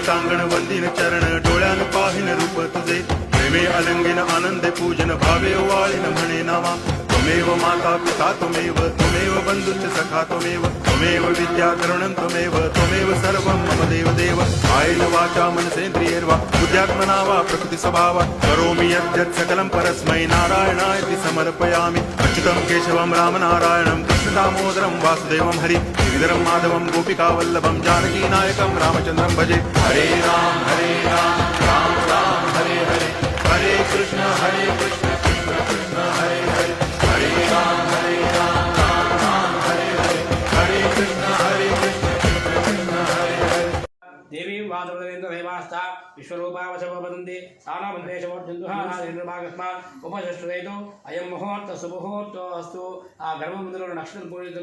देवतांगण वंदिन चरण डोळ्यान पाहिन रूप तुझे प्रेमे अलंगिन आनंदे पूजन भावे वाळीन म्हणे नामा त्वमेव माता पिता त्वमेव त्वमेव बंधुश्च सखा त्वमेव विद्या करुणं त्वमेव सर्वं मम देव कायेन वाचा मनसेन्द्रियैर्वा बुद्ध्यात्मना वा प्रकृति स्वभावात् करोमि यद्यत् सकलं परस्मै नारायणायति समर्पयामि अच्युतं केशवं रामनारायणं कृष्णदामोदरं वासुदेवं हरि श्रीधरं माधवं गोपिकावल्लभं जानकीनायकं रामचन्द्रं भजे हरे राम राम राम हरे हरे हरे कृष्ण कृष्ण कृष्ण हरे हरे हरे राम राम राम हरे हरे हरे कृष्ण कृष्ण कृष्ण हरे हरे देवी वादवदेन्द्र देवास्था विश्वरूपावशवदन्ति सानामन्देशमोर्जन्तुः उपशस्त्रेतो अयं मुहूर्त सुमुहूर्तो अस्तु गर्भमन्दिरो नक्षत्रं पूजितं